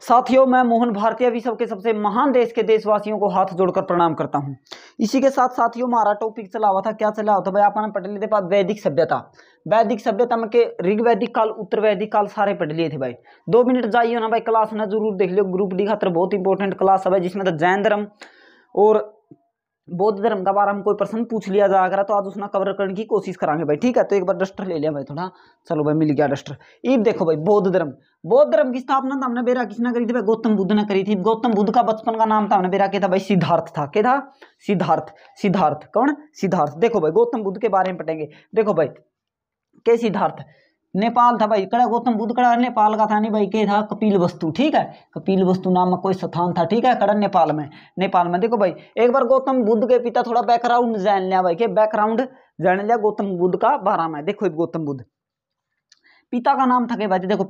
साथियों, मैं मोहन भारतीय विश्व के सबसे महान देश के देशवासियों को हाथ जोड़कर प्रणाम करता हूं। इसी के साथ साथियों, हमारा टॉपिक चला हुआ था, क्या चला हुआ था भाई, आपने पढ़ लिए थे वैदिक सभ्यता। वैदिक सभ्यता में के ऋग वैदिक काल, उत्तर वैदिक काल सारे पढ़ लिए थे भाई। 2 मिनट जाइए ना भाई, क्लास ना जरूर देख लियो, ग्रुप डी खातर बहुत इंपॉर्टेंट क्लास है, जिसमें तो जैन धर्म और बौद्ध धर्म का बारे में कोई प्रश्न पूछ लिया जाएगा तो आज उसना कवर करने की कोशिश करांगे भाई। ठीक है, तो एक बार डस्टर ले लिया भाई थोड़ा, चलो भाई मिल गया डस्टर। अब देखो भाई, बौद्ध धर्म की स्थापना तो हमने बेरा किसने करी थी भाई, गौतम बुद्ध ने करी थी। गौतम बुद्ध का बचपन का नाम था हमने बेरा क्या था भाई, सिद्धार्थ था। क्या था? सिद्धार्थ कौन? सिद्धार्थ। देखो भाई, गौतम बुद्ध के बारे में पढ़ेंगे। देखो भाई, के सिद्धार्थ नेपाल था भाई, कड़ा गौतम बुद्ध कड़ा नेपाल का था नहीं भाई, के था कपिल वस्तु। ठीक है, कपिल वस्तु नाम का कोई स्थान था। ठीक है, कड़ा नेपाल में। देखो भाई, एक बार गौतम बुद्ध के पिता थोड़ा बैकग्राउंड जान लिया भाई, के बैकग्राउंड जान लिया गौतम बुद्ध का बारे में। देखो गौतम बुद्ध पिता का नाम था के भाई, देखो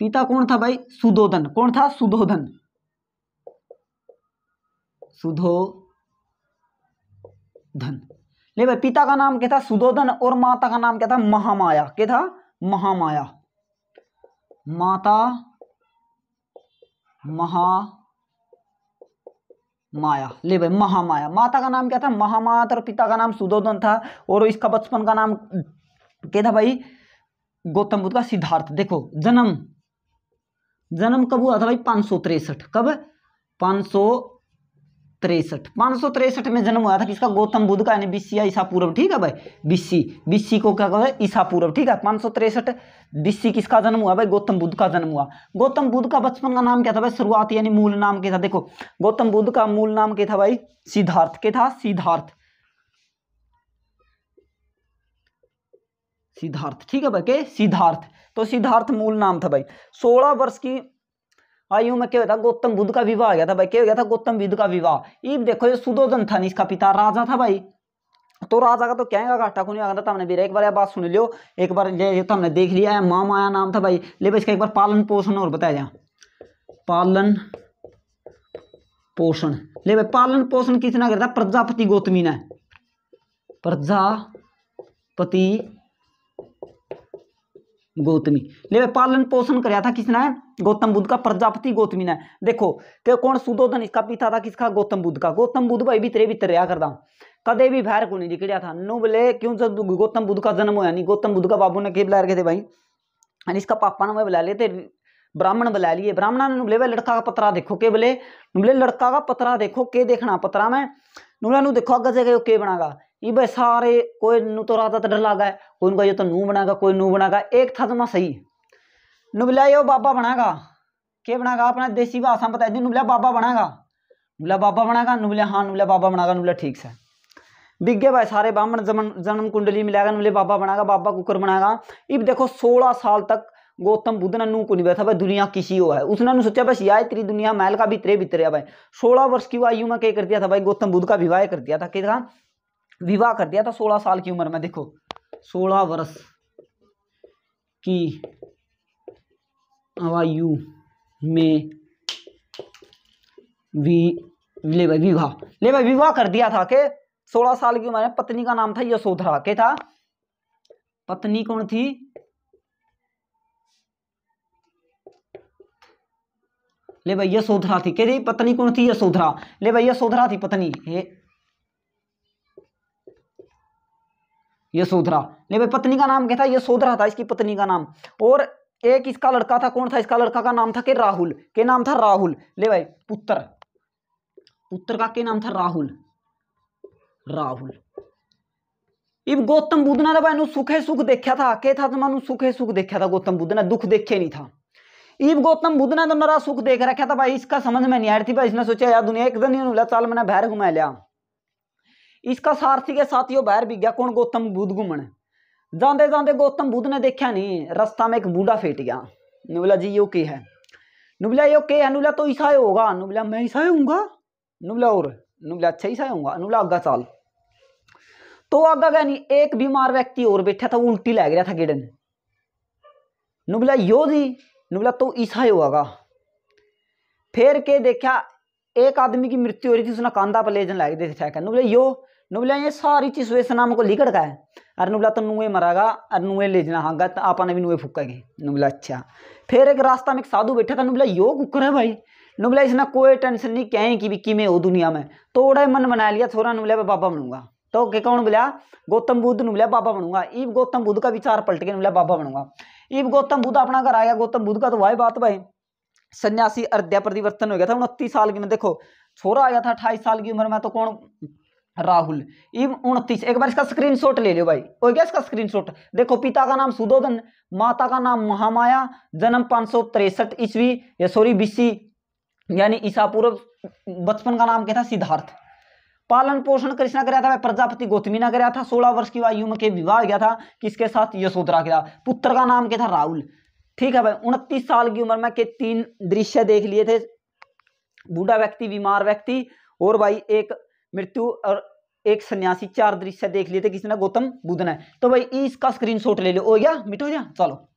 पिता कौन था भाई? सुधोधन। कौन था? सुधोधन ले भाई, पिता का नाम क्या था? सुधोधन। और माता का नाम क्या था? महामाया। क्या था? महामाया। माता महामाया। ले भाई, महामाया। माता का नाम क्या था? महामाया। और पिता का नाम सुधोधन था। और इसका बचपन का नाम क्या था भाई? गौतम बुद्ध का सिद्धार्थ। देखो जन्म कब हुआ था भाई? 563। कब? 563 में जन्म हुआ था किसका? गौतम बुद्ध का, यानी बीसी या ईसा पूर्व। ठीक है भाई, बीसी को क्या कहते हैं? ईसा पूर्व। ठीक है, 563 बीसी किसका जन्म हुआ भाई? गौतम बुद्ध का जन्म हुआ। गौतम बुद्ध का बचपन का नाम क्या था भाई? शुरुआत यानी मूल नाम क्या था? देखो, गौतम बुद्ध का मूल नाम क्या था भाई? सिद्धार्थ। क्या था? सिद्धार्थ। ठीक है भाई, के सिद्धार्थ। तो सिद्धार्थ मूल नाम था भाई। 16 वर्ष की आयु में क्या होता? गौतम बुद्ध का विवाह हो गया था भाई। क्या हो गया था? गौतम बुद्ध का विवाह। अब देखो, ये सुधोधन था, इसका पिता राजा था भाई। तो राजा का तो क्या घाटा को नहीं आता था। हमने भी एक बार यह बात सुन लियो, एक बार ये तो हमने देख लिया है। महामाया नाम था भाई। ले भाई, इसका एक बार पालन पोषण और बताया जाए। पालन पोषण। ले भाई, पालन पोषण किसने करता? प्रजापति गौतमी ने। प्रजापति गौतमी। ले भाई, पालन पोषण कराया था किसने? गौतम बुद्ध का, प्रजापति गौतमी ने। देखो कि कौन? सुधोधन इसका पिता था किसका? गौतम बुद्ध का। गौतम बुद्ध भाई भीतर रहा करदा, कदे भी बाहर को नहीं निकलिया था। नु बोले क्यों? जब गौतम बुद्ध का जन्म होया नहीं, गौतम बुद्ध का बाबू ने क्या बुला रखे थे भाई? और इसका पापा ने बुला लिए थे, ब्राह्मण बुला लिए। ब्राह्मण ने बोले लड़का का पतरा देखो। के बोले लड़का का पतरा देखो। के देखना पतरा में? नुला नु देखो आगे जगह के बनागा। ये भाई सारे कोई नु तो राजा तो डर लगा है, कोई ये तो नू बनागा, कोई नू बनागा। एक था जमा सही, नुबला यो बाबा बनागा। के बनागा? अपना देसी भाषा में बता दी। नुबला बाबा बनागा। नुबला हाँ, नुबला बाबा बनागा। नुबला ठीक से बिगे भाई, सारे ब्राह्मण जन्म कुंडली मिलाएगा। नुबले बाबा बनागा, बाबा कुकर बनाएगा। अब देखो 16 साल तक गौतम बुद्ध ने नू को नहीं बैठा भाई, दुनिया किसी हो है। उसने नु सोचा बस या तेरी दुनिया महल का भीतरे भाई। 16 वर्ष की आयु में क्या कर दिया था भाई? गौतम बुद्ध का विवाह कर दिया था। क्या था? विवाह कर दिया था 16 साल की उम्र में। देखो 16 वर्ष की आयु में विवाह कर दिया था। के 16 साल की उम्र में। पत्नी का नाम था यशोधरा। क्या था? पत्नी कौन थी? ले भाई, यशोधरा थी। क्या थी? पत्नी कौन थी? यशोधरा। ले भाई, यशोधरा थी पत्नी, यशोधरा। ले भाई, पत्नी का नाम क्या था? यशोधरा था इसकी पत्नी का नाम। और एक इसका लड़का था। कौन था? इसका लड़का का नाम था के राहुल। के नाम था? राहुल। ले भाई, पुत्र का के नाम था? राहुल। अब गौतम बुद्ध ने भाई सुखे सुख देखा था। के था? तुम्हारा सुखे सुख देखा था गौतम बुद्ध ने, दुख देखे नहीं था। अब गौतम बुद्ध ने तो मेरा सुख देख रखा था भाई। इसका समझ में नहीं आ रही थी भाई। इसने सोचा यार दुनिया एक दिन ही चाल मैंने बाहर घुमा लिया। इसका सारथी के साथियों बाहर भी गया। कौन? गौतम बुद्ध घूमने जाते जाते गौतम बुद्ध ने देखा नहीं, रास्ता में एक बूढ़ा फेट गया। नुबला जी यो के है? नुबला यो के है? नुबला तो ईसाई होगा। नुबला मैं ईसाई हूँगा। नुबला अच्छा ईसाई हूँगा। नुबला आगा चाल। तो आगा गया नहीं, एक बीमार व्यक्ति और बैठा था, उल्टी लग रहा था गिड़न। नुबला यो जी? नुबला तो ईसाई होगा। फिर के देखा एक आदमी की मृत्यु हो रही थी, उसने कांधा पर ले जाने लगे थे। नुबला यो? नुबला ये सारी चीज वे नाम को लिखड़ का है। अरे नुबला तो नुए मरागा और नुए ले जाना हागा तो आपने भी नुए फूकेगी। नुबला अच्छा। फिर एक रास्ता में एक साधु बैठा था। नुबला यो कुकर है भाई। नुबला इसने कोई टेंशन नहीं कहें कि भी किमें हो दुनिया में, थोड़ा मन बना लिया छोरा नुबला बाबा बनूंगा। तो के कौन बोला? गौतम बुद्ध नुबला बाबा बनूंगा। इब गौतम बुद्ध का विचार पलट के नुबला बाबा बनूंगा। इब गौतम बुद्ध अपना घर आया। गौतम बुद्ध का तो वही बात भाई, सन्यासी अध्याय परिवर्तन हो गया था 29 साल की में। देखो छोरा आया था 28 साल की उम्र में, तो कौन? राहुल। इब 29। एक बार इसका स्क्रीनशॉट ले लो भाई, हो गया इसका स्क्रीनशॉट। देखो पिता का नाम सुदोधन, माता का नाम महामाया, जन्म 563 ईस्वी या सॉरी BC यानी ईसा पूर्व। बचपन का नाम क्या था? सिद्धार्थ। पालन पोषण कृष्णा कराया था प्रजापति गौतमी ने कराया था। 16 वर्ष की आयु में के विवाह गया था किसके साथ? यशोधरा के साथ। पुत्र का नाम क्या था? राहुल। ठीक है भाई। 29 साल की उम्र में के 3 दृश्य देख लिए थे, बूढ़ा व्यक्ति, बीमार व्यक्ति और भाई एक मृत्यु और एक सन्यासी। 4 दृश्य देख लिए थे किसने? गौतम बुद्ध ने। तो भाई इसका स्क्रीनशॉट ले लो। हो गया? मिट हो गया? चलो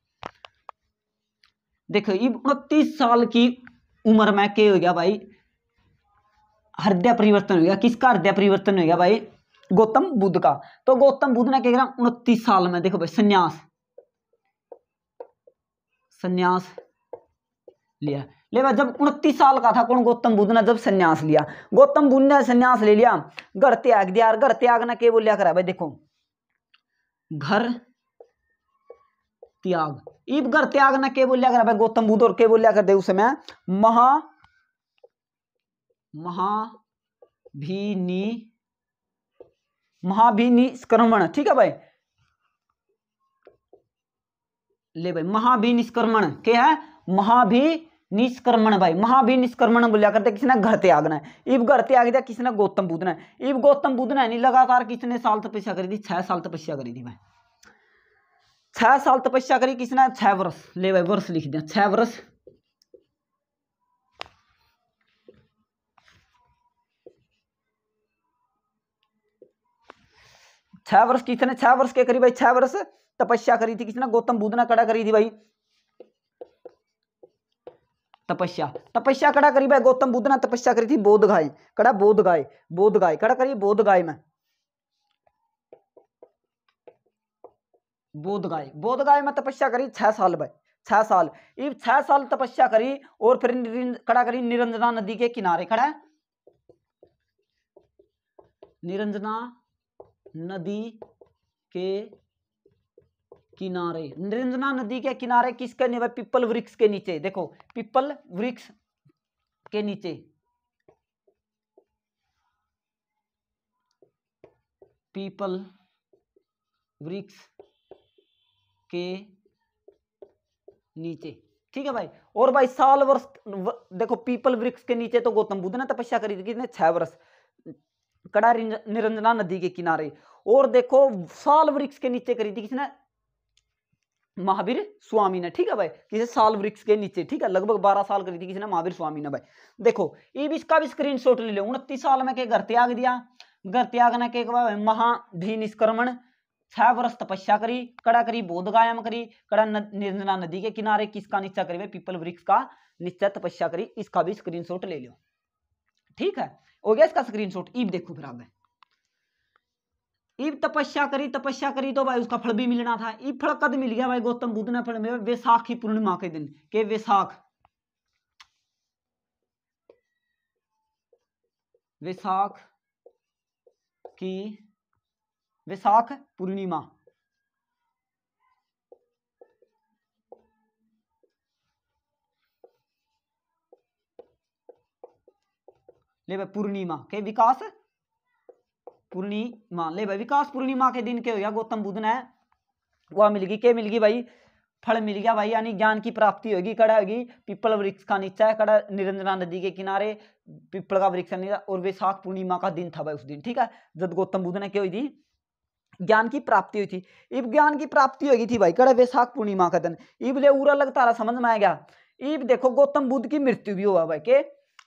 देखो ये 29 साल की उम्र में क्या हो गया भाई? हृदय परिवर्तन हो गया। किसका हृदय परिवर्तन हो गया भाई? गौतम बुद्ध का। तो गौतम बुद्ध ने क्या करा 29 साल में? देखो भाई संन्यास लिया। ले भाई जब 29 साल का था कौन? गौतम बुद्ध ने जब संन्यास लिया। गौतम बुद्ध ने संन्यास ले लिया, घर त्याग दिया। घर त्याग ने क्या बोलिया करा भाई? देखो घर त्याग। इब घर त्याग ने क्या बोलिया करा भाई? गौतम बुद्ध और क्या बोलिया कर दे उस समय? महाभिनिष्क्रमण। ठीक है भाई। ले भाई महाभिनिष्क्रमण क्या है? महाभिनिष्क्रमण भाई। महाभिनिष्क्रमण बोलिया करते किसने? घर त्याग ने। इब घर त्याग दिया किसने? गौतम बुद्ध ने। इब गौतम बुद्ध ने नहीं लगातार कितने साल तपस्या करी थी? 6 साल तपस्या करी थी भाई। 6 साल तपस्या करी किसने? 6 वर्ष। ले भाई वर्ष लिख दिया 6 वर्ष। 6 वर्ष किसने? 6 वर्ष क्या करी भाई? 6 वर्ष तपस्या करी थी किसने? गौतम बुद्ध ने। कड़ा करी थी भाई तपस्या कड़ा करी भाई गौतम बुद्ध ने। तपस्या करी थी बोध गाय। कड़ा बोध गाय कड़ा करी बोध गाय में। बोध गाय में तपस्या करी 6 साल भाई। 6 साल। इब 6 साल तपस्या करी और फिर कड़ा करी निरंजना नदी के किनारे। खड़ा निरंजना नदी के किनारे। निरंजना नदी के किनारे किसके नीचे? पीपल वृक्ष के नीचे। देखो पीपल वृक्ष के नीचे। पीपल वृक्ष के नीचे। ठीक है भाई। और भाई साल वर्ष देखो पीपल वृक्ष के नीचे तो गौतम बुद्ध ने तपस्या करी थी कितने? 6 वर्ष। कड़ा निरंजना नदी के किनारे। और देखो साल वृक्ष के नीचे करी थी किसने? महावीर स्वामी ने। ठीक है भाई। किसे? साल वृक्ष के नीचे। ठीक है। लगभग 12 साल करी थी किसने? महावीर स्वामी ने भाई। देखो ये भी इसका भी स्क्रीनशॉट ले लो। 29 साल में के घर त्याग दिया। घर त्याग ने के महाभिनिष्क्रमण 6 वर्ष तपस्या करी। कड़ा करी बोध गायम करी। कड़ा निरंजना नदी के किनारे किसका नीचा करी भाई? पीपल वृक्ष का नीचा तपस्या करी। इसका भी स्क्रीनशॉट ले लो। ठीक है। हो गया इसका स्क्रीनशॉट। ईब देखो फिर आगे। ईब तपस्या करी तो भाई उसका फल भी मिलना था। ईब फल कद मिल गया भाई? गौतम बुद्ध ने फल मिला वैसाख की पूर्णिमा के दिन। के वैसाख पूर्णिमा। ले भाई पूर्णिमा के विकास पूर्णिमा। ले भाई विकास पूर्णिमा के दिन क्या हो गया? गौतम बुद्ध ने वह मिल गई। क्या मिल गई भाई? फल मिल गया भाई, यानी ज्ञान की प्राप्ति होगी। कड़ा होगी पीपल वृक्ष का नीचा है। कड़ा निरंजना नदी के किनारे पीपल का वृक्ष नीचा। और वैसाख पूर्णिमा का दिन था भाई उस दिन। ठीक है। जब गौतम बुद्ध ने क्या हुई थी? ज्ञान की प्राप्ति हुई थी। इब ज्ञान की प्राप्ति होगी थी भाई कड़ा वैसाख पूर्णिमा का दिन। इब ले उरा लगता रहा समझ में आ गया। इब देखो गौतम बुद्ध की मृत्यु भी हुआ भाई। के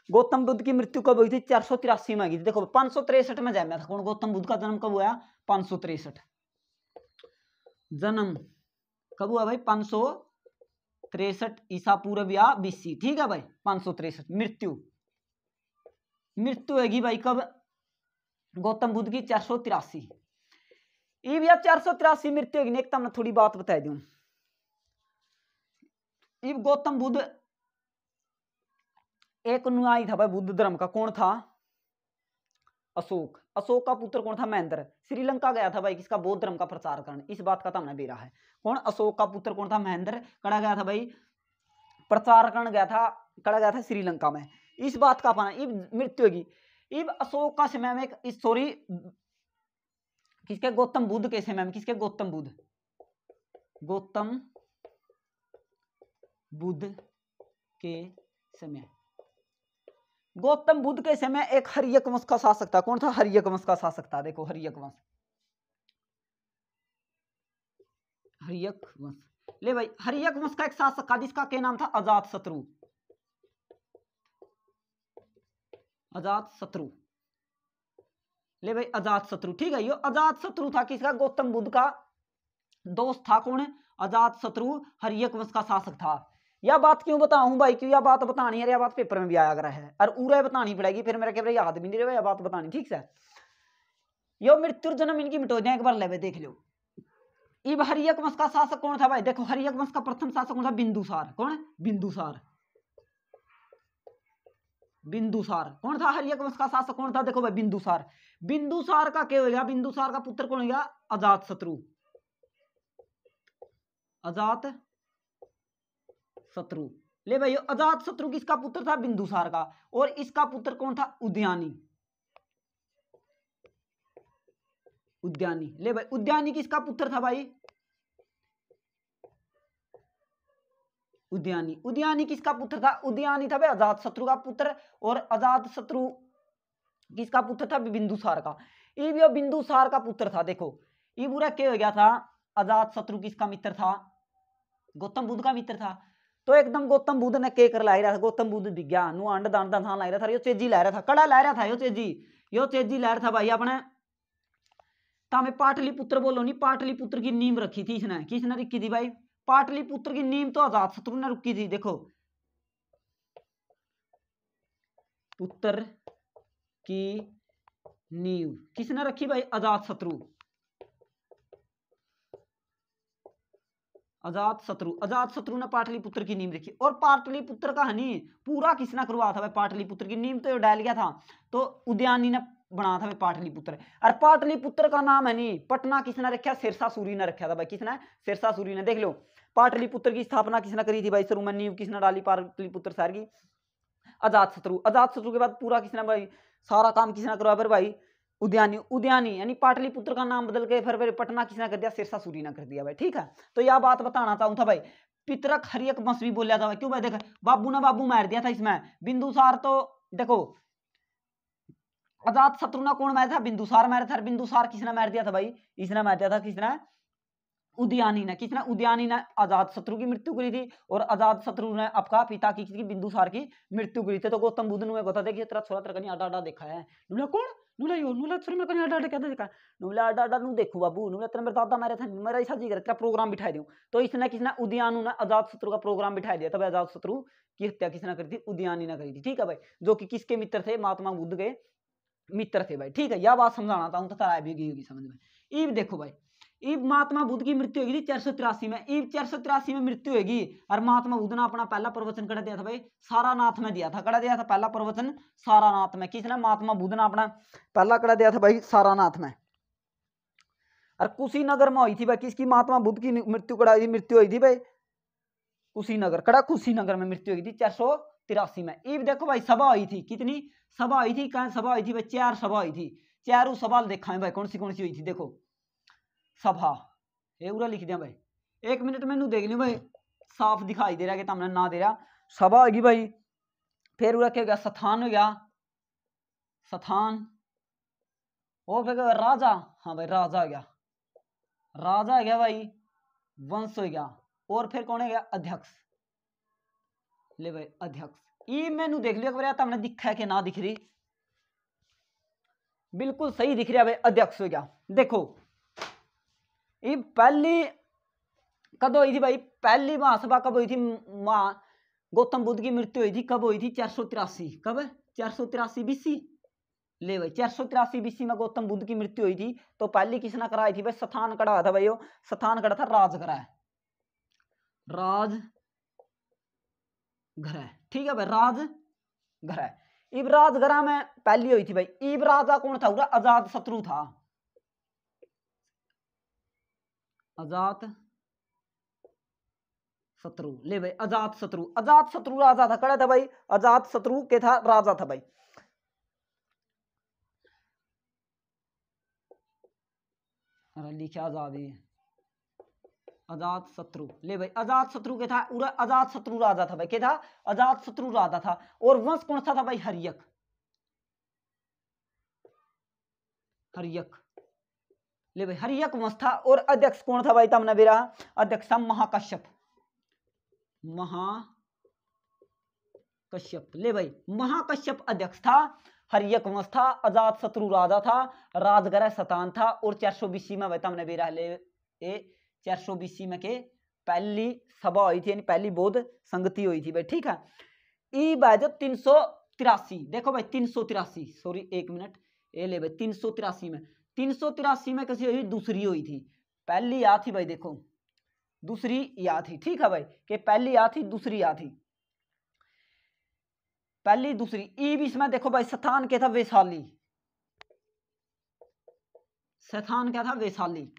गौतम बुद्ध की मृत्यु कब हुई थी? 483 में हुई थी। देखो 563 में जन्मा था कौन? गौतम बुद्ध का जन्म कब हुआ? 563। जन्म कब हुआ भाई? 563 ईसा पूर्व या BC। ठीक है भाई 563। मृत्यु होगी भाई कब? गौतम बुद्ध की 483। ये भैया 483 मृत्यु होगी। एक तमने थोड़ी बात बता दूं, ये गौतम बुद्ध एक अनुयायी था भाई बुद्ध धर्म का। कौन था? अशोक। अशोक का पुत्र कौन था? महेंद्र। श्रीलंका गया था भाई किसका? बौद्ध धर्म का प्रचार करने। इस बात का तमने बेरा है। कौन? अशोक का पुत्र कौन था? महेंद्र। कड़ा गया था भाई प्रचार करने गया था, कड़ा गया था श्रीलंका में। इस बात का पाना इब मृत्यु होगी। इब अशोक का समय में सॉरी किसके? गौतम बुद्ध के समय में। किसके? गौतम बुद्ध। गौतम बुद्ध के समय, गौतम बुद्ध के समय एक हर्यक वंश का शासक था। कौन था? हर्यक वंश का शासक था। देखो हर्यक वंश, हर्यक वंश। ले भाई हर्यक वंश का एक शासक था जिसका क्या नाम था? अजात शत्रु। अजात शत्रु। ले भाई अजात शत्रु। ठीक है, ये अजात शत्रु था किसका? गौतम बुद्ध का दोस्त था। कौन? अजात शत्रु हर्यक वंश का शासक था। यह बात क्यों बताऊं भाई? क्यों यह बात बतानी है, यह बात पेपर में भी आया करा है और उरे बतानी पड़ेगी, फिर मेरा क्या याद भी नहीं रहे यह बात बतानी। ठीक है, यो मृत्यु जन्म इनकी मिटो जाए, एक बार ले देख लो। इब हर्यक वंश का शासक कौन था भाई? देखो हर्यक वंश का प्रथम शासक कौन था? बिंदुसार। कौन? बिंदुसार। बिंदुसार कौन था? हर्यक वंश का शासक कौन था? देखो भाई बिंदुसार। बिंदुसार का क्या हो गया? बिंदुसार का पुत्र कौन हो गया? अजात शत्रु। अजात शत्रु। ले भाई अजात शत्रु किसका पुत्र था? बिंदुसार का। और इसका पुत्र कौन था? उद्यानी। उद्यानी। ले भाई उद्यानी किसका पुत्र था भाई? उद्यानी। उद्यानी किसका पुत्र था? उद्यानी था भाई अजात शत्रु का पुत्र। और अजात शत्रु किसका पुत्र था? बिंदुसार का। ये बिंदुसार का पुत्र था। देखो ये बुरा क्या हो गया था? अजात शत्रु किसका मित्र था? गौतम बुद्ध का मित्र था। तो एकदम गौतम बुद्ध ने के कर ला रहा था? गौतम बुद्ध विज्ञान नु अंड दान दान ला रहा था। यो चेजी ला रहा था, कड़ा ला रहा था। यो चेजी ला रहा था भाई अपने तामे पाटलिपुत्र बोलो नहीं। पाटलिपुत्र की नींव रखी थी इसने। किसने रखी थी भाई? पाटलिपुत्र की नींव तो अजात शत्रु ने रखी थी। देखो पुत्र की नींव किसने रखी भाई? अजात शत्रु। अजात शत्रु। अजात शत्रु ने पाटलिपुत्र की नींव रखी। और पाटलिपुत्र का हनी पूरा किसने करवाया था भाई? पाटलिपुत्र की नींव तो डाल गया था तो उद्यानी ने बनाया था भाई पाटलिपुत्र। और पाटलिपुत्र का नाम है नहीं पटना किसने रखा? शेरशाह सूरी ने रखा था भाई। किसने? शेरशाह सूरी ने। देख लो पाटलिपुत्र की स्थापना किसने करी थी भाई? शुरू में नींव किसने डाली पाटलिपुत्र शहर की? अजात शत्रु। अजात शत्रु के बाद पूरा किसने भाई सारा काम किसने करवाया फिर भाई? उद्यानी। उद्यानी यानी पाटलिपुत्र का नाम बदल के फिर पटना किसने कर दिया? शेरशाह सूरी ने कर दिया भाई। ठीक है, तो यह बात बताना चाहूँ था भाई। पितरक हर्यक वंश भी बोला था भाई। क्यों भाई? देखो बाबू ने बाबू मार दिया था इसमें। बिंदुसार तो देखो अजात शत्रु ने कौन मारा था? बिंदुसार मारा था। बिंदुसार किसने मार दिया था भाई? इसने मार दिया था किसने? उद्यानी ने। किसने? उद्यानी ने अजात शत्रु की मृत्यु करी थी। और अजात शत्रु ने आपका पिता की बिंदुसार की मृत्यु करी थी। तो गौतम बुद्ध ने बता देखिए तेरा छोरा तेरा कहीं आडा आडा देखा है। नुला कौन? नुला यो नुला छोरा में कहीं आडा आडा क्या देखा? नुला आडा आडा नु देखो बाबू नुला तेरा मेरे दादा मारे थे मेरा ऐसा जी कर तेरा प्रोग्राम बिठा दूं। तो इसने किसने? उद्यानु ने अजात शत्रु का प्रोग्राम बिठा दिया। तब अजात शत्रु की हत्या किसने करी थी? उद्यानी ने करी थी। ठीक है भाई, जो कि किसके मित्र थे? महात्मा बुद्ध के मित्र थे भाई। ठीक है, यह बात समझाना था हूं तो तारा भी गई होगी समझ में। ईब देखो भाई ईब महात्मा बुद्ध की मृत्यु होगी 483 में। ईब 483 में मृत्यु होगी और महात्मा बुद्ध ने अपना पहला प्रवचन कर दिया था भाई सारानाथ में दिया था। कड़ा दिया था पहला प्रवचन सारानाथ में। किसने? महात्मा बुद्ध ने अपना पहला कड़ा दिया था भाई सारानाथ में। और कुशीनगर में हुई थी भाई किसकी? महात्मा बुद्ध की मृत्यु हुई थी भाई कुशीनगर। कड़ा कुशीनगर में मृत्यु हुई थी 483 में। ईब देखो भाई सभा हुई थी। कितनी सभा हुई थी? कहां सभा हुई थी भाई? 4 सभा हुई थी। चारों सभा देखा है भाई कौन सी हुई थी? देखो सभा ये पूरा लिख दिया भाई। एक मिनट में देख लियो भाई साफ दिखाई दे रहा है कि तुमने ना दे रहा। सभा होगी भाई फिर पूरा क्या हो गया? स्थान हो गया स्थान। और फिर राजा। हाँ भाई राजा हो गया। राजा हो गया भाई वंश हो गया। और फिर कौन है गया? अध्यक्ष। ले भाई अध्यक्ष। ये मैंने देख लिया तुमने दिखा है कि ना दिख रही? बिल्कुल सही दिख रहा है भाई अध्यक्ष हो गया। देखो ये पहली कब हुई थी भाई? पहली महासभा कब हुई थी? गौतम बुद्ध की मृत्यु हुई थी कब हुई थी? 483। कब? 483 BC। ले भाई 483 बीसी में गौतम बुद्ध की मृत्यु हुई थी। तो पहली किसने कराई थी भाई? स्थान कड़ा था भाई, वो स्थान कड़ा था राजगृह, राजगृह, ठीक है भाई, राजगृह। इब राजगृह में पहली हुई थी भाई। इब राजा कौन था? अजात शत्रु था, अजात शत्रु। ले भाई अजात शत्रु, अजात शत्रु राजा था, कड़ा था भाई, अजात शत्रु के था राजा था भाई। अरे लिखा आजादी, अजात शत्रु। ले भाई अजात शत्रु के था, अजात शत्रु राजा था भाई, के था? अजात शत्रु राजा था। और वंश कौन सा था भाई? हर्यक, हर्यक। ले भाई हर्यक वंश था। और अध्यक्ष कौन था भाई? तमने बेरा अध्यक्ष था महाकश्यप, महाकश्यप। ले भाई महाकश्यप अध्यक्ष था, हर्यक वंश था, अजात शत्रु राजा था, राजगृह शतान था। और 400 बीसी में भाई तमने बेरा ले 400 बीसी में के पहली सभा हुई थी, यानी पहली बौद्ध संगति हुई थी भाई, ठीक है। ई भाई जो 383, देखो भाई 383, सॉरी एक मिनट, ये ले भाई 383 में, 383 में कैसी हुई? दूसरी हुई थी। पहली या थी भाई, देखो दूसरी या थी, ठीक है भाई, कि पहली या थी दूसरी या थी, पहली दूसरी। ई भी इसमें देखो भाई स्थान क्या था? वैशाली, स्थान क्या था? वैशाली।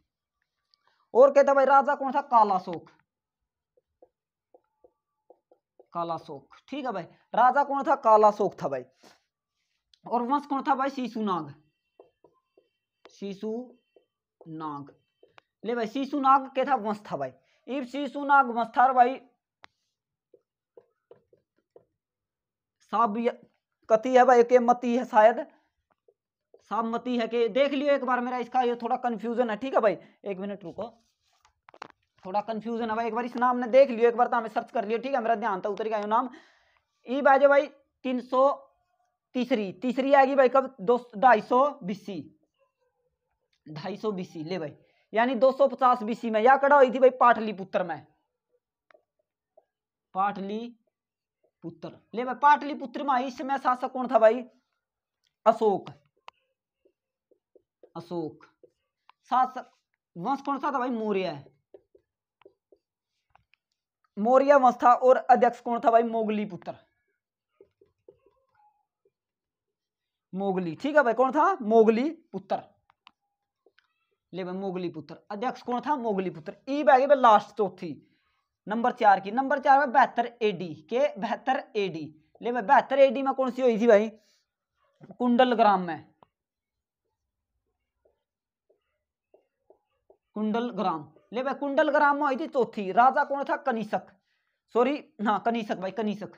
और क्या था भाई? राजा कौन था? कालाशोक, कालाशोक, ठीक है भाई, राजा कौन था? कालाशोक था भाई। और वंश कौन था भाई? शिशुनाग, शिशुनाग। ले भाई शिशुनाग के था वंश था भाई। इब शिशुनाग वंश था भाई, कति है भाई, के मती है शायद, साबमती है कि, देख लियो एक बार, मेरा इसका ये थोड़ा कंफ्यूजन है, ठीक है भाई, एक मिनट रुको, थोड़ा कंफ्यूजन है भाई, एक बार इस नाम ने देख लियो एक बार, तो हमें सर्च कर लियो, ठीक है, मेरा ध्यान था उतर गया नाम। ई बाजे भाई 300 तीसरी आएगी भाई कब? 250 बीसी, 250 बीसी। ले भाई यानी 250 बीसी में, या कड़ा हुई थी भाई पाटलिपुत्र में, पाटलिपुत्र। ले भाई पाटलिपुत्र में इस समय शासक कौन था भाई? अशोक, अशोक। शासक वंश कौन सा था भाई? मौर्य, मौर्य वंश था। और अध्यक्ष कौन था भाई? मोगली पुत्र, मोगली, ठीक है भाई, कौन था? मोगली पुत्र। ले भाई मोगली पुत्र, अध्यक्ष कौन था? मोगली पुत्र। ई बैगी भाई लास्ट चौथी, नंबर 4 की, नंबर 4 में 72 एडी के, 72 एडी। ले भाई 72 एडी में कौन सी हुई थी भाई? कुंडलग्राम में, कुंडलग्राम। ले भाई कुंडलग्राम में हुई थी चौथी। राजा कौन था? कनिष्क, सॉरी हाँ कनिष्क भाई, कनिष्क,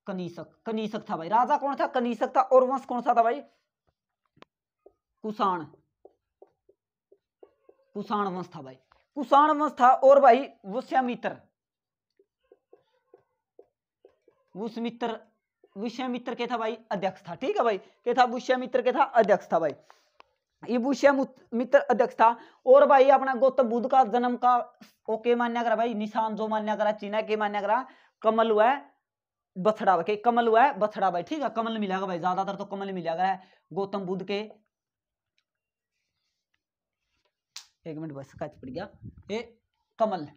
कनिष्क, कनिष्क था भाई, राजा कौन था? कनिष्क था। और वंश कौन सा था भाई? कुषाण, कुषाण वंश था भाई, कुषाण वंश था। और भाई विश्वामित्र, विश्वामित्र, विश्वामित्र के था भाई अध्यक्ष था, ठीक है भाई, के था? विश्वामित्र के था अध्यक्ष था भाई, ये विश्वामित्र अध्यक्ष था। और भाई अपना गौतम बुद्ध का जन्म का ओके मान्या करा भाई, निशान जो मान्या करा, चिन्ह के मान्या करा, कमल हुआ है बछड़ा भाई, कमल हुआ है बछड़ा भाई, ठीक है, कमल मिलेगा भाई, ज्यादातर तो कमल मिलेगा गौतम बुद्ध के। एक मिनट बस स्केच पड़ गया, ये कमल।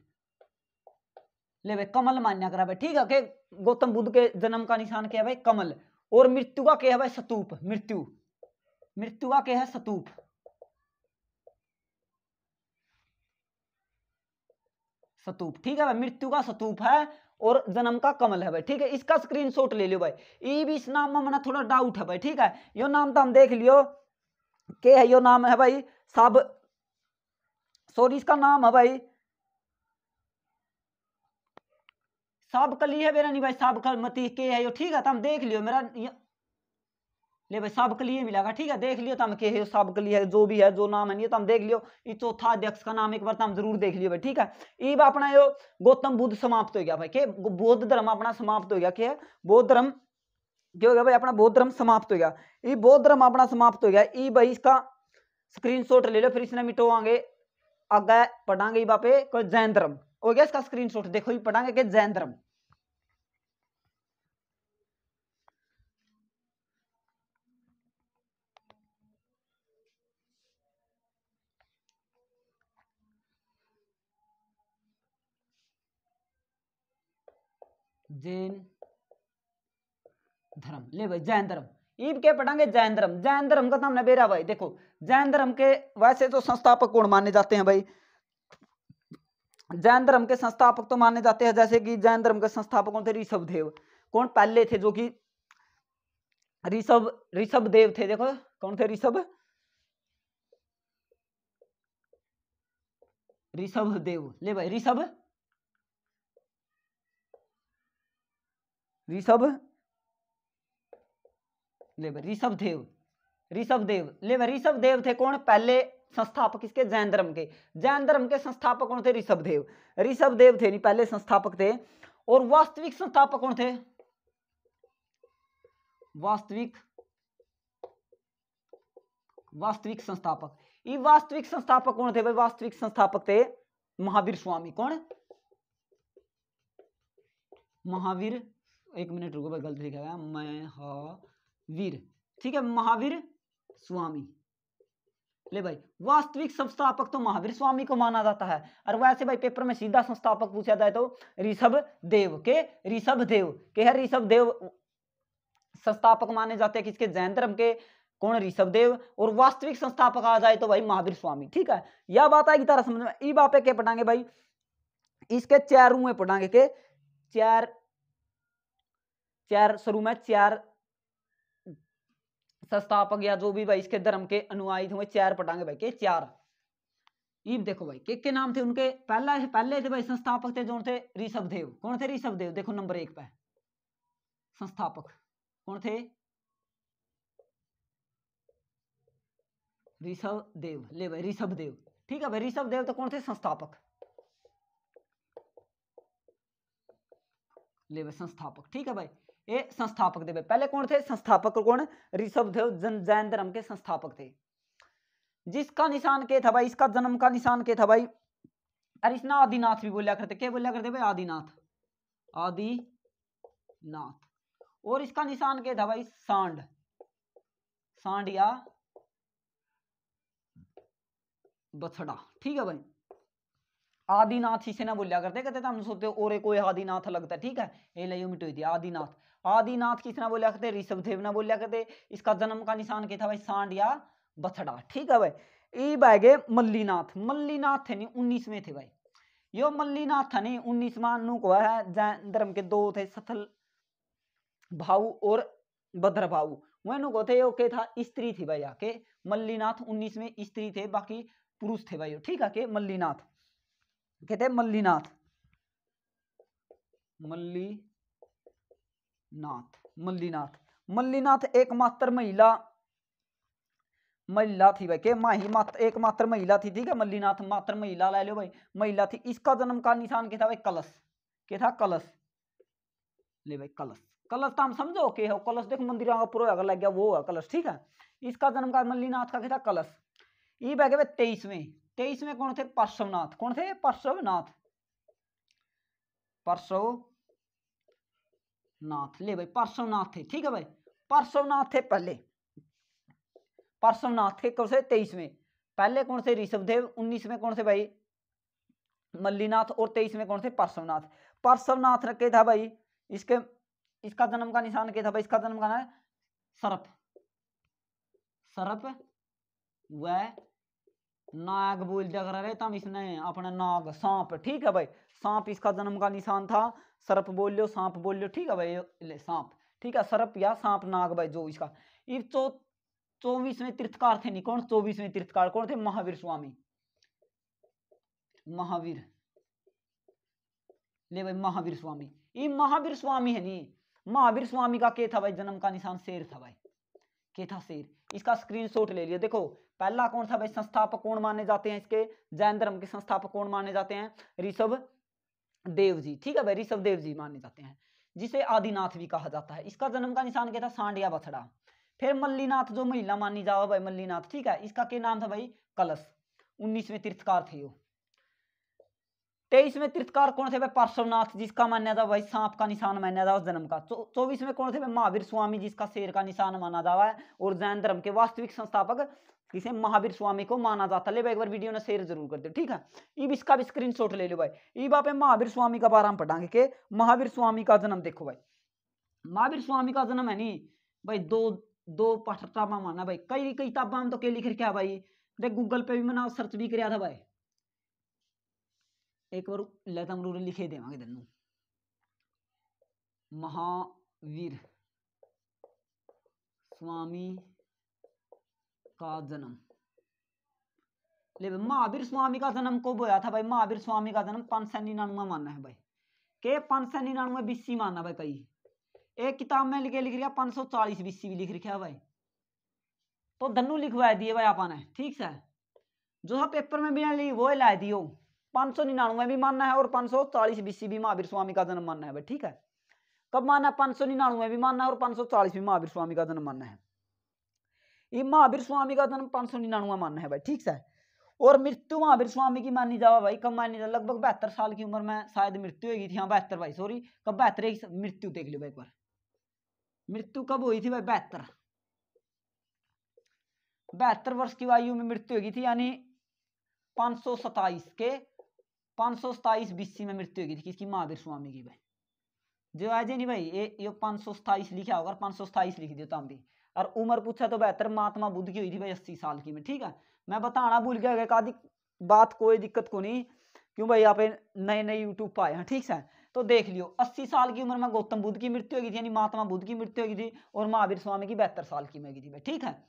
ले भाई कमल मान्या करा भाई, ठीक है, कि गौतम बुद्ध के जन्म का निशान क्या है भाई? कमल। और मृत्यु का क्या है भाई? स्तूप, मृत्यु, मृत्यु का क्या है? स्तूप, स्तूप, ठीक है भाई, मृत्यु का स्तूप है। और जन्म का कमल है भाई, ठीक है, इसका स्क्रीनशॉट ले लियो भाई। ये भी इस नाम में मना थोड़ा डाउट है भाई, ठीक है, यो नाम तो हम देख लियो के है, यो नाम है भाई सब, सॉरी इसका नाम है भाई साबकली है मेरा, नहीं भाई साबकलमती के है यो, ठीक है, तो हम देख लियो मेरा ले भाई साबकली है मिलेगा, ठीक है, देख लियो तम के है साबकली है, जो भी है जो नाम है ये तो हम देख लियो। ये चौथा अध्यक्ष का नाम एक बार हम जरूर देख लियो भाई, ठीक है। ये अपना यो गौतम बुद्ध समाप्त हो गया भाई, के बौद्ध धर्म अपना समाप्त हो गया, क्या है? बौद्ध धर्म क्या हो गया भाई? अपना बौद्ध धर्म समाप्त हो गया। ये बौद्ध धर्म अपना समाप्त हो गया। ये भाई इसका स्क्रीनशॉट ले लो, फिर इसने मिटवाएंगे, आगे पढ़ांगे वहां पे कोई जैन धर्म हो गया, इसका स्क्रीनशॉट देखो, ये पढ़ांगे कि जैन धर्म, जैन धर्म। ले भाई जैन धर्म, ईब के पढ़ांगे जैन धर्म। जैन धर्म का तो हमने बेरा भाई, देखो जैन धर्म के वैसे तो संस्थापक कौन माने जाते हैं भाई, जैन धर्म के संस्थापक तो माने जाते हैं, जैसे कि जैन धर्म के संस्थापक कौन थे, ऋषभदेव। कौन पहले थे जो कि ऋषभदेव थे, देखो कौन थे, ऋषभदेव। ले भाई ऋषभ ले भाई ऋषभदेव। ले भाई ऋषभदेव थे कौन, पहले संस्थापक इसके जैन धर्म के। जैन धर्म के संस्थापक कौन थे, ऋषभदेव थे नहीं, पहले संस्थापक थे। और वास्तविक संस्थापक कौन थे, वास्तविक संस्थापक। ये वास्तविक संस्थापक कौन थे भाई, वास्तविक संस्थापक थे महावीर स्वामी। कौन, महावीर, एक मिनट रुको भाई गलती लिखा गया, महावीर, ठीक है, महावीर स्वामी। ले भाई वास्तविक संस्थापक तो महावीर स्वामी को माना जाता है। और वैसे भाई पेपर में सीधा संस्थापक पूछा जाए तो ऋषभदेव के है, ऋषभदेव संस्थापक माने जाते हैं किसके, जैन धर्म के। कौन, ऋषभदेव। और वास्तविक संस्थापक आ जाए तो भाई महावीर स्वामी। ठीक है, यह बात आएगी तारा समझ में। ई बापे के पढ़ांगे भाई, इसके चार रूम में पढ़ांगे के चार शुरू में चार संस्थापक या जो भी भाई इसके धर्म के अनुयायी हुए, चार पढ़ांगे भाई के चार। ईब देखो भाई के नाम थे उनके, पहले थे भाई संस्थापक थे जो थे ऋषभदेव। कौन थे, ऋषभदेव। देखो नंबर 1 पे संस्थापक कौन थे, ऋषभदेव। ले भाई ऋषभदेव, ठीक है भाई ऋषभदेव तो कौन थे, संस्थापक। ले भाई संस्थापक, ठीक है भाई, ये संस्थापक थे भाई। पहले कौन थे, संस्थापक कौन, ऋषभदेव जैन धर्म के संस्थापक थे। जिसका निशान के था भाई, इसका जन्म का निशान के था भाई, अरे इसना आदिनाथ भी बोलिया करते, क्या बोलिया करते भाई, आदिनाथ। और इसका निशान के था भाई, सांड या बछड़ा। ठीक है भाई, आदिनाथ इसे ना बोलिया करते, कहते थे हम सोचते और कोई आदिनाथ लगता है। ठीक है, ये लियो मिटोई थी आदिनाथ किस ना बोलिया करते, ऋषभदेव ना बोलिया करते। इसका जन्म का निशान क्या था भाई, सांड या बछड़ा। ठीक है भाई, ये बैगे मल्लीनाथ थे नहीं 19वें थे भाई, यो मल्लीनाथ था नहीं 19वां नु को है। जैन धर्म के दो थे, सथल भाऊ और भद्र भाऊ। वह को थे, यो के था स्त्री थी भाई आके। मल्लीनाथ 19वें स्त्री थे, बाकी पुरुष थे भाई। ठीक है, के मल्लीनाथ कहते मल्लीनाथ एकमात्र महिला थी भाई, के माही मात्र एकमात्र महिला थी। ठीक है, मल्लीनाथ मात्र महिला ले लो भाई, महिला थी। इसका जन्म का निशान क्या था भाई, कलश। क्या था, कलश। ले भाई कलश तो हम समझो के हो, कलश देखो मंदिर का पूरा अगर लग गया वो है कलश। ठीक है, इसका जन्म का मल्लीनाथ का क्या था, कलश। ये बैगे भाई 23वें कौन थे, पार्श्वनाथ। कौन थे, पार्श्वनाथ। ले भाई पार्श्वनाथ थे। ठीक है भाई, पार्श्वनाथ थे पहले, पार्श्वनाथ थे कौन से, 23वें। पहले कौन से, ऋषभदेव। 19वें कौन से भाई, मल्लीनाथ। और 23वें कौन से, पार्श्वनाथ रखे था भाई। इसका जन्म का निशान क्या था भाई, इसका जन्म का नाम सर्प व नाग बोल जा रहे तम इसने अपना नाग, सांप। ठीक है भाई, सांप इसका जन्म का निशान था। सर्प बोल लो, सांप बोल लो। ठीक है भाई, ले सांप। ठीक है, सर्प या सांप, नाग भाई जो इसका। 24वें तीर्थकार थे नहीं, कौन 24वें तीर्थकार कौन थे, महावीर स्वामी। ले भाई महावीर स्वामी, ये महावीर स्वामी है नहीं। महावीर स्वामी का क्या था भाई, जन्म का निशान शेर था भाई। क्या था, शेर। इसका स्क्रीनशॉट ले लिया। देखो पहला कौन था भाई, संस्थापक कौन माने जाते हैं इसके, जैन धर्म के संस्थापक कौन माने जाते हैं, ऋषभदेव जी। ठीक है भाई, ऋषभदेव जी माने जाते हैं, जिसे आदिनाथ भी कहा जाता है। इसका जन्म का निशान क्या था, सांड या बछड़ा। फिर मल्लीनाथ जो महिला मानी जाओ भाई, मल्लीनाथ। ठीक है, इसका क्या नाम था भाई, कलश। 19वें तीर्थकार थे वो। 23वें तीर्थकार कौन थे भाई, पार्श्वनाथ, जिसका मान्या था भाई सांप का निशान मान्या था जन्म का। 24वें कौन थे भाई, महावीर स्वामी, जिसका शेर का निशान माना जावा है। और जैन धर्म के वास्तविक संस्थापक किसे महावीर स्वामी को माना जाता। ले भाई एक बार वीडियो ने शेयर जरूर कर दो, ठीक है। इब इसका भी स्क्रीनशॉट ले लो भाई। इब आप महावीर स्वामी का बारे में पढ़ांगे के महावीर स्वामी का जन्म देखो भाई। महावीर स्वामी का जन्म है नहीं भाई दो किताबा माना भाई, कई किताबा में तो क्या लिख रखा भाई, देख गूगल पे भी मैंने सर्च भी कराया था भाई, एक बार लेता हम लिखे देवांगे तेनू महावीर स्वामी का जन्म। ले महावीर स्वामी का जन्म कब होया था भाई? महावीर स्वामी का जन्म 599 मानना है भाई, के 599 बीसी मानना भाई। कई एक किताब में लिख लिया 540 बीसी भी लिख रखा भाई, तो धनु लिखवा दिए भाई आपने, ठीक है। जो पेपर में भी ली वो ला दियो, 599 भी मानना है और 540 बीसी भी महावीर स्वामी का जन्म मानना है भाई, ठीक है। कब मानना है? 599 भी मानना है और 540 भी महावीर स्वामी का जन्म मानना है। ये महावीर स्वामी का जन्म 599 मानना है भाई, ठीक है। और मृत्यु महावीर स्वामी की मानी जावा भाई, कब मानी जा? लगभग 72 साल की उम्र में शायद मृत्यु हुई थी। हाँ 72 भाई, सॉरी कब 72 मृत्यु देख लो भाई एक बार, मृत्यु कब हुई थी भाई? 72 वर्ष की आयु में मृत्यु हुई थी, यानी 527 बीसी में मृत्यु हुई थी किसकी? महावीर स्वामी की भाई। जो आज नहीं भाई ये 527 लिखा होगा, 527 लिख दियो ताम भी। और उम्र पूछा तो 72 महात्मा बुद्ध की हुई थी भाई 80 साल की में, ठीक है। मैं बताना भूल गया का बात, कोई दिक्कत को नहीं, क्यों भाई यहाँ पे नए यूट्यूब पर आए हैं, ठीक है। तो देख लियो 80 साल की उम्र में गौतम बुद्ध की मृत्यु होगी थी, यानी महात्मा बुद्ध की मृत्यु होगी थी, और महावीर स्वामी की 72 साल की में थी भाई, ठीक है।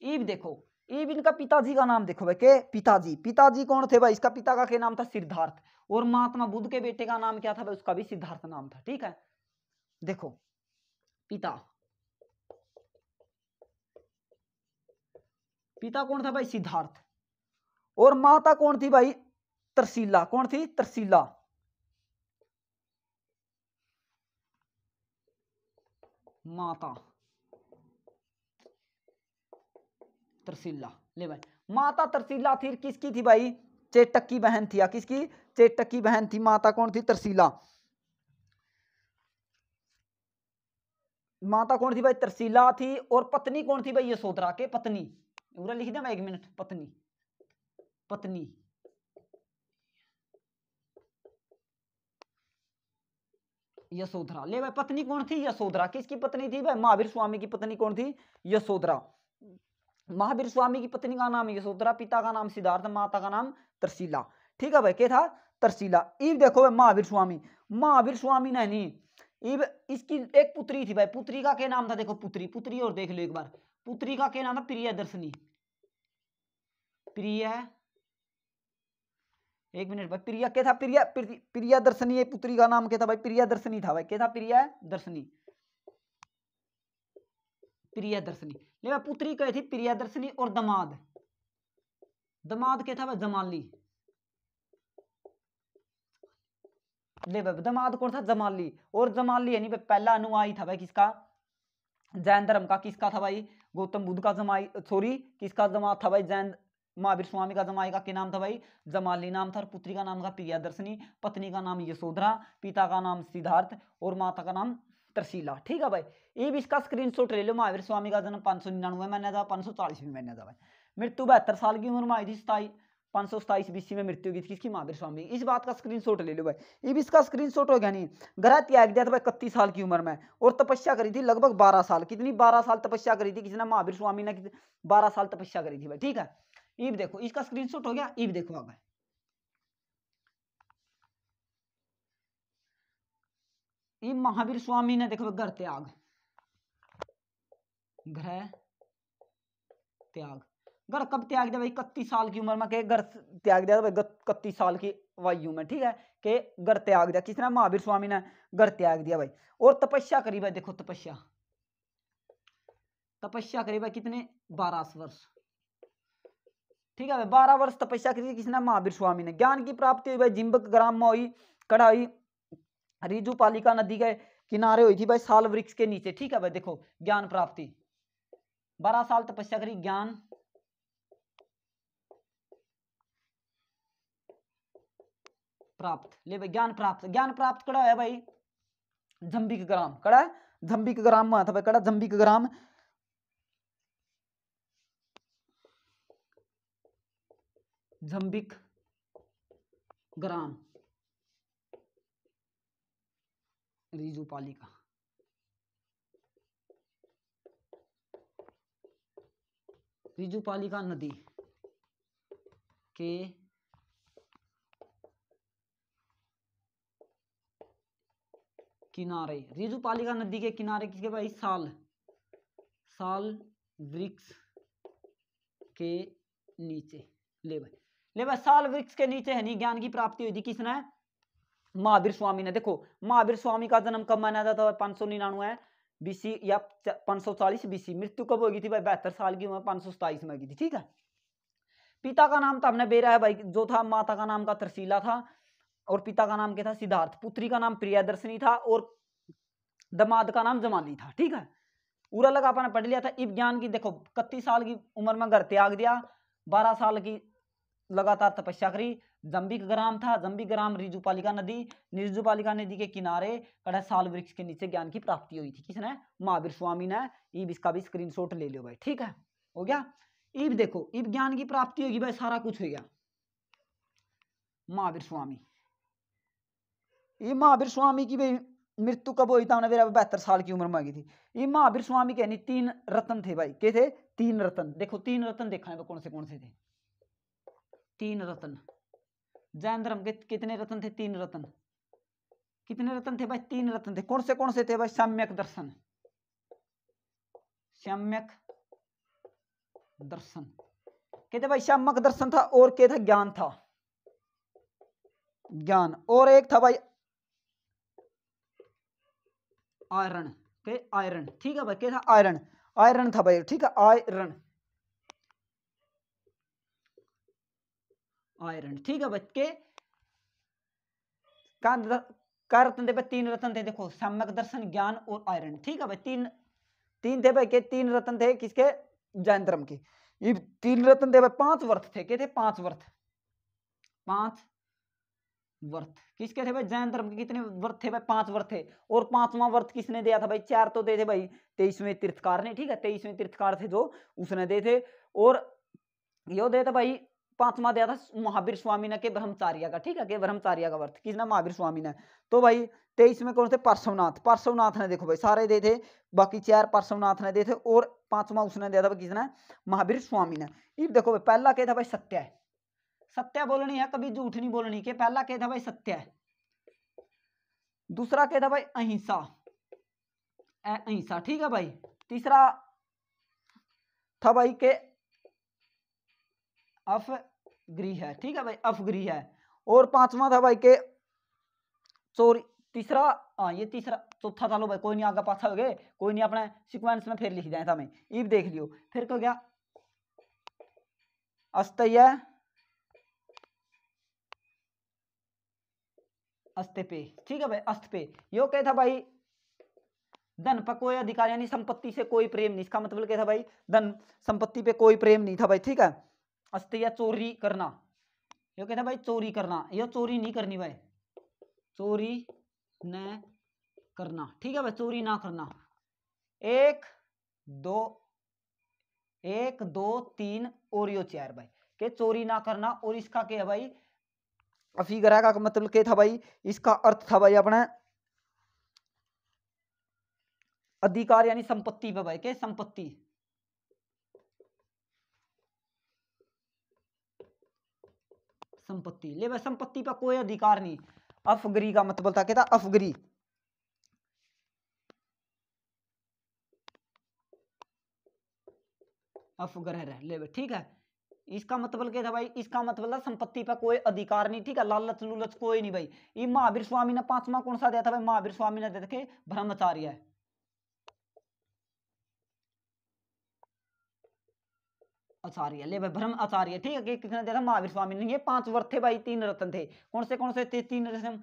ईब देखो, ईब इनका पिताजी का नाम देखो भाई, के पिताजी कौन थे भाई? इसका पिता का क्या नाम था? सिद्धार्थ। और महात्मा बुद्ध के बेटे का नाम क्या था भाई? उसका भी सिद्धार्थ नाम था, ठीक है। देखो पिता कौन था भाई? सिद्धार्थ। और माता कौन थी भाई? तरसीला। कौन थी? तरसीला। माता तरसीला। ले भाई माता तरसीला थी, किसकी थी भाई? चेटक की बहन थी। किसकी? चेटक की बहन थी। माता कौन थी? तरसीला। माता कौन थी भाई? तरसीला थी। और पत्नी कौन थी भाई? यशोधरा के पत्नी। पूरा लिख दे मैं 1 मिनट। पत्नी यशोधरा। ले भाई पत्नी कौन थी? यशोधरा। किसकी पत्नी थी भाई? महावीर स्वामी की पत्नी कौन थी? यशोधरा। महावीर स्वामी की पत्नी का नाम यशोधरा, पिता का नाम सिद्धार्थ, माता का नाम तरसीला, ठीक है भाई। क्या था? तरसीला। इब देखो भाई महावीर स्वामी ने नहीं, इब इसकी एक पुत्री थी भाई। पुत्री का क्या नाम था? देखो पुत्री और देख लो एक बार, पुत्री का क्या नाम था? प्रियदर्शनी। एक मिनट भाई, प्रिया क्या था? प्रियदर्शनी। ये पुत्री का नाम क्या था भाई? प्रियदर्शनी था भाई। क्या था? प्रियदर्शनी। ले भाई पुत्री क्या थी? प्रियदर्शनी। और दमाद क्या था भाई? जमाली। ले भाई दमाद कौन था? जमाली। और जमाली यानी भाई पहला अनुयायी था भाई किसका? जैन धर्म का। किसका था भाई? गौतम बुद्ध का जमाई, सॉरी किसका जमात था भाई? जैन महावीर स्वामी का जमाई का क्या नाम था भाई? जमाली नाम था। और पुत्री का नाम था प्रियदर्शनी, पत्नी का नाम यशोधरा, पिता का नाम सिद्धार्थ, और माता का नाम तरसीला, ठीक है भाई। ये भी इसका स्क्रीनशॉट ले लो। महावीर स्वामी का जन्म 599 महीने था, 540 महीने था भाई। मृत्यु 72 साल की उम्र में आई थी। 527 बीसी में मृत्यु हुई थी किसकी? महावीर स्वामी। इस बात का स्क्रीनशॉट ले लो भाई। ये भी इसका स्क्रीनशॉट हो गया नहीं। ग्रह त्याग दिया था भाई 31 साल की उम्र में, और तपस्या करी थी लगभग 12 साल। कितनी? 12 साल तपस्या करी थी किसने? महावीर स्वामी ने 12 साल तपस्या करी थी भाई, ठीक है। ये देखो इसका स्क्रीनशॉट हो गया। ये देखो अब ये महावीर स्वामी ने देखो घर त्याग, घर कब त्याग दिया भाई? 31 साल की उम्र में। के घर त्याग दिया भाई 31 साल की आयु में, ठीक है। के घर त्याग दिया किसने? महावीर स्वामी ने घर त्याग दिया भाई। और तपस्या करी भाई, देखो तपस्या करी भाई कितने? 12 वर्ष, ठीक है भाई। 12 वर्ष तपस्या करी किसने? महावीर स्वामी ने। ज्ञान की प्राप्ति हुई भाई जिम्बक ग्राम में हुई, कड़ाई रिजु पालिका नदी के किनारे हुई थी भाई, साल वृक्ष के नीचे, ठीक है भाई। देखो ज्ञान प्राप्ति, 12 साल तपस्या करी, ज्ञान प्राप्त। ले भाई ज्ञान प्राप्त कड़ा है भाई जंबिक ग्राम। कड़ा है? जंबिक ग्राम में था भाई। कड़ा? जंबिक ग्राम। जंबिक ग्राम रिजुपालिका। रिजुपालिका नदी के किनारे, रिजुपालिका नदी के किनारे किसके भाई, साल वृक्ष के नीचे। ले भाई साल वृक्ष के नीचे है नहीं ज्ञान की प्राप्ति हुई थी किसने, महावीर स्वामी ने। देखो महावीर स्वामी का जन्म कब माना जाता है, 599 बीसी या 540 बीसी। मृत्यु कब होगी थी भाई, 72 साल की उम्र 527 में होगी थी। ठीक है। पिता का नाम तो हमने बेरा है भाई जो था, माता का नाम का तरसीला था और पिता का नाम क्या था, सिद्धार्थ। पुत्री का नाम प्रियदर्शनी था और दमाद का नाम जमाली था। ठीक है, पूरा लगा अपने पढ़ लिया था। इब ज्ञान की देखो 31 साल की उम्र में घर त्याग दिया, 12 साल की लगातार तपस्या करी। जंबिक ग्राम था, जंबिक ग्राम रिजुपालिका नदी, रिजुपालिका नदी के किनारे कड़ा साल वृक्ष के नीचे ज्ञान की प्राप्ति हुई थी किसने, महावीर स्वामी ने। इब इसका भी स्क्रीनशॉट ले लो भाई। ठीक है, हो गया। इब देखो इब ज्ञान की प्राप्ति होगी भाई, सारा कुछ हो गया। महावीर स्वामी, ये महावीर स्वामी की भाई मृत्यु कब हुई था, 72 साल की उम्र में आ गई थी। ये महावीर स्वामी के 3 रत्न थे भाई। क्या थे, 3 रत्न। देखो 3 रत्न देखा है तो कौन से थे, 3 रत्न। जैन धर्म के कितने रत्न थे, 3 रत्न। कितने रत्न थे भाई, 3 रत्न थे। कौन से थे भाई, सम्यक दर्शन, सम्यक दर्शन कहते भाई, सम्यक दर्शन था। और क्या था, ज्ञान था, ज्ञान। और एक था भाई आयरन, के आयरन। ठीक है भाई, क्या था, आयरन, आयरन था भाई। ठीक है, आयरन, आयरन। ठीक है भाई, के का रत्न थे भाई, 3 रत्न थे। देखो सम्यक दर्शन, ज्ञान और आयरन। ठीक है भाई, तीन थे भाई के 3 रत्न थे किसके, जैन धर्म के। ये 3 रत्न थे भाई, 5 वर्थ थे। क्या थे, 5 वर्थ, 5 वर्थ किसके थे भाई, जैन धर्म के। कितने वर्थ थे भाई, 5 वर्थ थे। और 5वां वर्थ किसने दिया था भाई, 4 तो दे थे भाई 23वें तीर्थकार ने। ठीक है, 23वें तीर्थकार थे जो, उसने दे थे। और यो दे था भाई 5वां दिया था महावीर स्वामी ने के ब्रह्मचार्य का। ठीक है, के ब्रह्मचार्य का वर्थ किसने, महावीर स्वामी ने। तो भाई 23 में कौन थे, पार्श्वनाथ, पार्श्वनाथ ने देखो भाई सारे दे थे, बाकी 4 पार्श्वनाथ ने दे थे और 5वां उसने दिया था भाई किसने, महावीर स्वामी ने। ये देखो भाई पहला क्या था भाई, सत्य है, सत्य बोलनी है, कभी झूठ नहीं बोलनी। के पहला क्या था भाई, सत्य है। दूसरा क्या था भाई, अहिंसा, अहिंसा। ठीक है भाई। तीसरा था भाई के अफगृह है। ठीक है भाई, अफगृह है। और 5वां था भाई के चोरी। तीसरा, हाँ ये तीसरा, चौथा था लो भाई, कोई नहीं आगे पाछा हो गए, कोई नहीं, अपने सीक्वेंस में फिर लिख जाए था। मैं इब देख लियो फिर क्या गया, अस्तय अस्ते पे। ठीक है भाई, अस्त पे। यो क्या था भाई, धन पर कोई अधिकार यानी संपत्ति से कोई प्रेम नहीं। इसका मतलब क्या था भाई, धन संपत्ति पे कोई प्रेम नहीं था भाई। ठीक है, अस्त्य चोरी करना, यो क्या था भाई, चोरी करना। यो चोरी नहीं करनी भाई, चोरी न करना। ठीक है भाई, चोरी ना करना। 1 2 3 और यो 4 भाई के चोरी ना करना। और इसका क्या है भाई, अफीगरा का मतलब क्या था भाई, इसका अर्थ था भाई अपने अधिकार यानी संपत्ति पे भाई, के संपत्ति, संपत्ति। ले भाई संपत्ति पर कोई अधिकार नहीं। अफगरी का मतलब था, क्या था, अफगरी, अफग्रह। ले भाई ठीक है, इसका मतलब क्या था भाई, इसका मतलब था संपत्ति पर कोई अधिकार नहीं। ठीक है, लालच लुलच कोई नहीं भाई। ये महावीर स्वामी ने 5वां कौन सा दिया था भाई, महावीर स्वामी ने देखे ब्रह्मचार्य है, आचार्य। ले भाई ब्रह्म आचार्य। ठीक है, किसने दिया था, महावीर स्वामी ने। ये 5 वर्थ थे भाई, 3 रत्न थे। कौन से थे, 3 रत्न,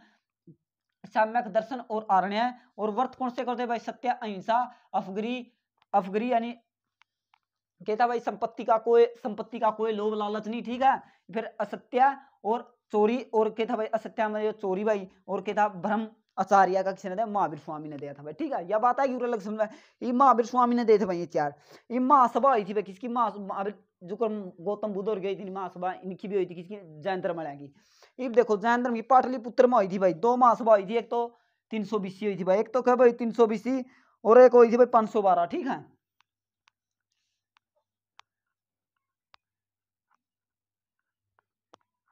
सम्यक दर्शन और आरण्य। और वर्थ कौन से करते भाई, सत्य, अहिंसा, अफगरी। अफगरी यानी कहता भाई संपत्ति का कोई लोभ लालच नहीं। ठीक है, फिर असत्य और चोरी। और कहता भाई असत्य में चोरी भाई। और कहता ब्रह्म आचार्य का किसने दिया, महावीर स्वामी ने दिया था भाई। ठीक है, यह बात है कि अलग समझ में, ये महावीर स्वामी ने दिए थे भाई ये 4। ये महासभा हुई थी भाई, किसकी, महावीर जो गौतम बुद्ध और गई थी महासभा, इनकी भी हुई थी, किसकी, जैन धर्मलया की। अब देखो जैन धर्म की पाटलिपुत्र में हुई थी भाई 2 महासभा हुई थी, एक तो 320 हुई थी भाई, एक तो क्या भाई 320 और एक हुई थी भाई 512, ठीक है।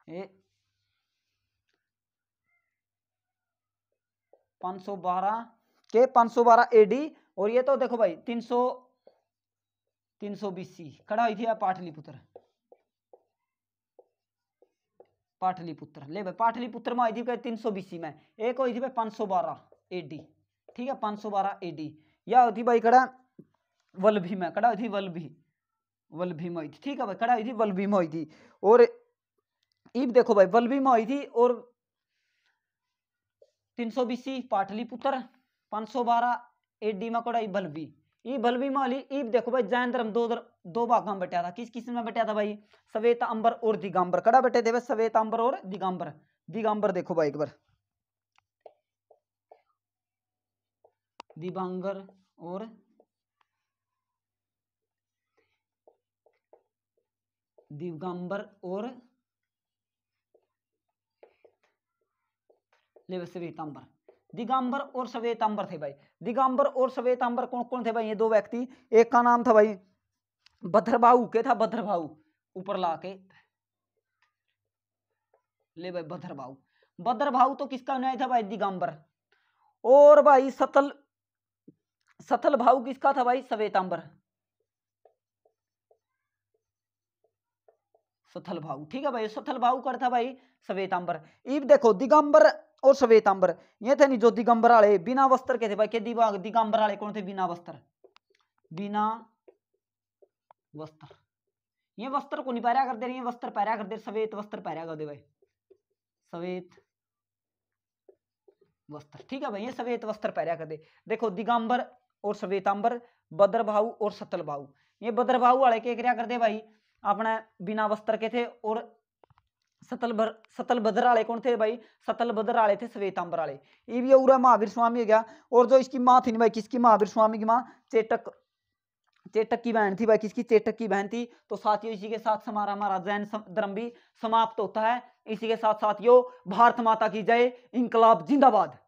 ये 512 के 512 एडी, और ये तो देखो भाई 320 खड़ा हुई थी पाटलिपुत्र, पाटलिपुत्र ले भाई, पाटलिपुत्र में आई थी 320 में, एक हुई थी भाई 512 एडी, ठीक है 512 एडी, या होती भाई कड़ा वल्लभी में, कड़ा हुई थी वल्लभी में हुई थी, ठीक है भाई, कड़ा हुई थी वल्लभी में हुई थी। और इब देखो भाई वल्लभी में हुई थी, और 320 पाटलिपुत्र, 512 एडी में कड़ा वल्लभी, ये वल्लभी में वाली। इब देखो भाई जैन धर्म दो भाग में बटा था, किस किस में बटा था भाई, श्वेतांबर और दिगंबर, कड़ा बटे थे भाई श्वेतांबर और दिगंबर। दिगंबर देखो भाई एक बार, दिगंबर और दिगंबर और ले श्वेतांबर, दिगंबर और श्वेतांबर थे भाई। दिगंबर और श्वेतांबर कौन कौन थे भाई, ये दो व्यक्ति, एक का नाम था भाई भद्रभाऊ, के था भद्रभाऊ, ऊपर ला के ले भाई भद्रभाऊ। भद्रभाऊ तो किसका न्याय था भाई, दिगंबर। और भाई सतल भाऊ किसका था भाई, श्वेतांबर, सथल भाऊ, ठीक है भाई, सथल भाऊ कर था भाई श्वेतांबर। इब देखो दिगंबर और श्वेतांबर ये थे नहीं, जो दिगंबर वाले बिना वस्त्र के थे भाई, के दिगंबर वाले कौन थे, बिना वस्त्र, बिना वस्त्र, ये वस्त्र को नहीं पहरा कर दे, ये वस्त्र पहरा कर दे, श्वेत वस्त्र पहरा कर दे भाई, श्वेत वस्त्र, ठीक है भाई, ये श्वेत वस्त्र पहरा कर दे। देखो दिगंबर और श्वेतांबर, भद्रभाऊ और सतल भाऊ, ये भद्रभाऊ वाले के क्या कर दे भाई, अपने बिना वस्त्र के थे, और सतल भद्र वाले कौन थे भाई, सतल भद्र वाले थे श्वेतांबर वाले। ये भी पूरा महावीर स्वामी हो गया। और जो इसकी माँ थी भाई, किसकी, महावीर स्वामी की माँ चेटक, चेटक की बहन थी भाई, किसकी, चेटक की बहन थी। तो साथियों इसी के साथ हमारा जैन धर्म भी समाप्त होता है। इसी के साथ साथियों भारत माता की जय, इंकलाब जिंदाबाद।